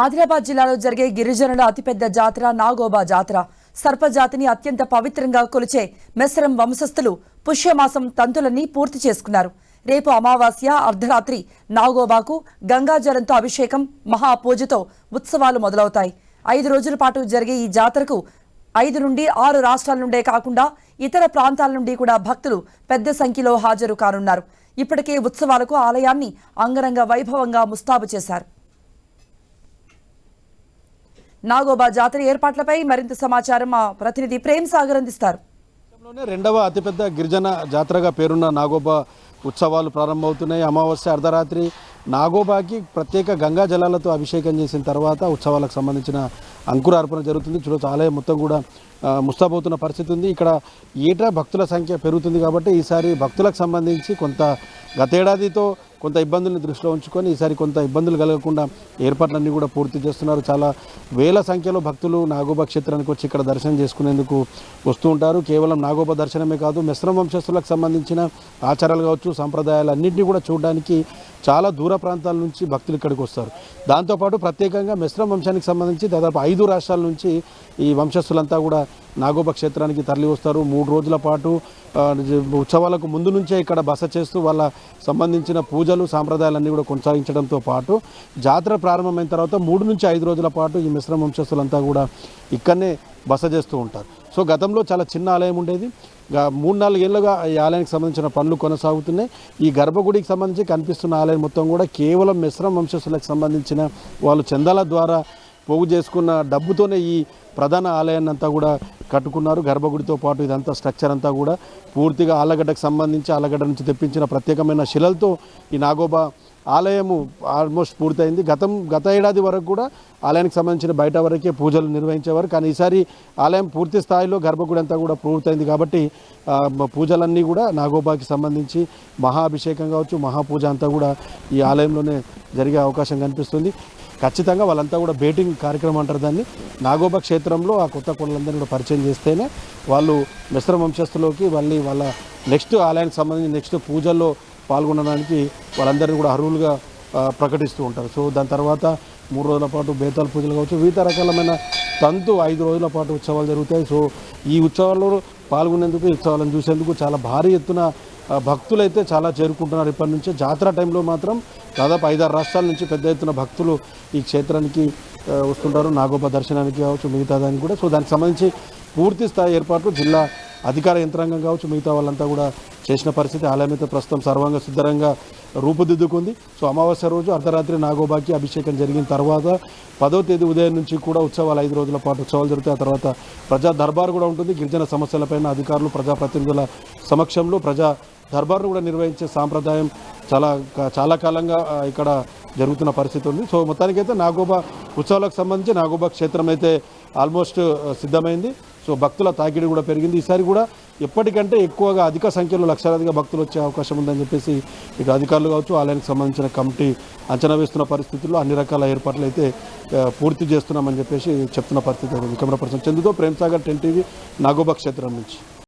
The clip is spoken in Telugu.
ఆదిలాబాద్ జిల్లాలో జరిగే గిరిజనుల అతిపెద్ద జాతర నాగోబా జాతర. సర్పజాతిని అత్యంత పవిత్రంగా కొలిచే మెస్రం వంశస్థులు పుష్యమాసం తంతులన్నీ పూర్తి చేసుకున్నారు. రేపు అమావాస్య అర్ధరాత్రి నాగోబాకు గంగాజలంతో అభిషేకం, మహాపూజతో ఉత్సవాలు మొదలవుతాయి. 5 రోజుల పాటు జరిగే ఈ జాతరకు 5 నుండి 6 రాష్ట్రాల నుండే కాకుండా ఇతర ప్రాంతాల నుండి కూడా భక్తులు పెద్ద సంఖ్యలో హాజరు కానున్నారు. ఇప్పటికే ఉత్సవాలకు ఆలయాన్ని అంగరంగ వైభవంగా ముస్తాబు చేశారు. నాగోబా జాతర ఏర్పాట్లపై మరింత సమాచారం మా ప్రతినిధి ప్రేమ్ సాగర్ అందిస్తారు. రెండవ అతిపెద్ద గిరిజన జాతరగా పేరున్న నాగోబా ఉత్సవాలు ప్రారంభమవుతున్నాయి. అమావాస్య అర్ధరాత్రి నాగోబాకి ప్రత్యేక గంగా జలాలతో అభిషేకం చేసిన తర్వాత ఉత్సవాలకు సంబంధించిన అంకురార్పణ జరుగుతుంది. చూడొచ్చు, ఆలయం మొత్తం కూడా ముస్తాబవుతున్న పరిస్థితి ఉంది. ఇక్కడ ఏటా భక్తుల సంఖ్య పెరుగుతుంది కాబట్టి ఈసారి భక్తులకు సంబంధించి గతేడాదితో కొంత ఇబ్బందులను దృష్టిలో ఉంచుకొని ఈసారి కొంత ఇబ్బందులు కలగకుండా ఏర్పాట్లన్నీ కూడా పూర్తి చేస్తున్నారు. చాలా వేల సంఖ్యలో భక్తులు నాగోబా క్షేత్రానికి వచ్చి ఇక్కడ దర్శనం చేసుకునేందుకు వస్తూ ఉంటారు. కేవలం నాగోబా దర్శనమే కాదు, మెస్రం వంశస్థులకు సంబంధించిన ఆచారాలు కావచ్చు, సంప్రదాయాలు అన్నింటినీ కూడా చూడడానికి చాలా దూర ప్రాంతాల నుంచి భక్తులు ఇక్కడికి వస్తారు. దాంతోపాటు ప్రత్యేకంగా మెస్రం వంశానికి సంబంధించి దాదాపు 5 రాష్ట్రాల నుంచి ఈ వంశస్థులంతా కూడా నాగోబా క్షేత్రానికి తరలి వస్తారు. 3 రోజుల పాటు ఉత్సవాలకు ముందు నుంచే ఇక్కడ బస చేస్తూ వాళ్ళ సంబంధించిన పూజలు, సాంప్రదాయాలన్నీ కూడా కొనసాగించడంతో పాటు జాతర ప్రారంభమైన తర్వాత 3 నుంచి 5 రోజుల పాటు ఈ మిశ్రమ వంశస్థులంతా కూడా ఇక్కడనే బస చేస్తూ ఉంటారు. సో గతంలో చాలా చిన్న ఆలయం ఉండేది. 3-4 ఏళ్ళుగా ఈ ఆలయానికి సంబంధించిన పనులు కొనసాగుతున్నాయి. ఈ గర్భగుడికి సంబంధించి కనిపిస్తున్న ఆలయం మొత్తం కూడా కేవలం మిశ్రమ వంశస్థులకు సంబంధించిన వాళ్ళు చందాల ద్వారా పోగు చేసుకున్న డబ్బుతోనే ఈ ప్రధాన ఆలయాన్ని అంతా కూడా కట్టుకున్నారు. గర్భగుడితో పాటు ఇదంతా స్ట్రక్చర్ అంతా కూడా పూర్తిగా ఆలగడ్డకు సంబంధించి ఆలగడ్డ నుంచి తెప్పించిన ప్రత్యేకమైన శిలలతో ఈ నాగోబా ఆలయము ఆల్మోస్ట్ పూర్తయింది. గత ఏడాది వరకు కూడా ఆలయానికి సంబంధించిన బయట వరకే పూజలు నిర్వహించేవారు. కానీ ఈసారి ఆలయం పూర్తి స్థాయిలో గర్భగుడి అంతా కూడా పూర్తయింది కాబట్టి పూజలన్నీ కూడా నాగోబాకి సంబంధించి మహాభిషేకం కావచ్చు, మహాపూజ అంతా కూడా ఈ ఆలయంలోనే జరిగే అవకాశం కనిపిస్తుంది. ఖచ్చితంగా వాళ్ళంతా కూడా బేటింగ్ కార్యక్రమం అంటారు దాన్ని. నాగోబా క్షేత్రంలో ఆ కొత్త కోళ్ళందరినీ కూడా పరిచయం చేస్తేనే వాళ్ళు మిశ్రమ వంశస్థులోకి వాళ్ళ నెక్స్ట్ ఆలయానికి సంబంధించి నెక్స్ట్ పూజల్లో పాల్గొనడానికి వాళ్ళందరినీ కూడా అర్హులుగా ప్రకటిస్తూ ఉంటారు. సో దాని తర్వాత 3 రోజుల పాటు బేతాల పూజలు కావచ్చు, వివిధ రకాలమైన 5 రోజుల పాటు ఉత్సవాలు జరుగుతాయి. సో ఈ ఉత్సవాల్లో పాల్గొనేందుకు, ఈ ఉత్సవాలను చూసేందుకు చాలా భారీ ఎత్తున భక్తులైతే చాలా చేరుకుంటున్నారు. ఇప్పటి నుంచే జాతర టైంలో మాత్రం దాదాపు 5-6 రాష్ట్రాల నుంచి పెద్ద ఎత్తున భక్తులు ఈ క్షేత్రానికి వస్తుంటారు, నాగోబా దర్శనానికి కావచ్చు, మిగతా దానికి కూడా. సో దానికి సంబంధించి పూర్తి స్థాయి ఏర్పాట్లు జిల్లా అధికార యంత్రాంగం కావచ్చు, మిగతా వాళ్ళంతా కూడా చేసిన పరిస్థితి. ఆలయం అయితే ప్రస్తుతం సర్వంగా సిద్ధంగా రూపుదిద్దుకుంది. సో అమావాస్య రోజు అర్ధరాత్రి నాగోబాకి అభిషేకం జరిగిన తర్వాత 10వ తేదీ ఉదయం నుంచి కూడా ఉత్సవాలు 5 రోజుల పాటు ఉత్సవాలు జరుగుతాయి. ఆ తర్వాత ప్రజా దర్బార్ కూడా ఉంటుంది. గిరిజన సమస్యలపైన అధికారులు, ప్రజాప్రతినిధుల సమక్షంలో ప్రజా దర్బార్ను కూడా నిర్వహించే సాంప్రదాయం చాలా కాలంగా ఇక్కడ జరుగుతున్న పరిస్థితి ఉంది. సో మొత్తానికైతే నాగోబా ఉత్సవాలకు సంబంధించి నాగోబా క్షేత్రం అయితే ఆల్మోస్ట్ సిద్ధమైంది. సో భక్తుల తాకిడి కూడా పెరిగింది. ఈసారి కూడా ఎప్పటికంటే ఎక్కువగా అధిక సంఖ్యలో లక్షలాదిగా భక్తులు వచ్చే అవకాశం ఉందని చెప్పేసి ఇటు అధికారులు కావచ్చు, ఆలయానికి సంబంధించిన కమిటీ అంచనా వేస్తున్న పరిస్థితుల్లో అన్ని రకాల ఏర్పాట్లు అయితే పూర్తి చేస్తున్నామని చెప్పేసి చెప్తున్న పరిస్థితి. కెమెరా పర్సన్ చందుతో ప్రేమ్ సాగర్, 10 టీవీ, నాగోబా క్షేత్రం నుంచి.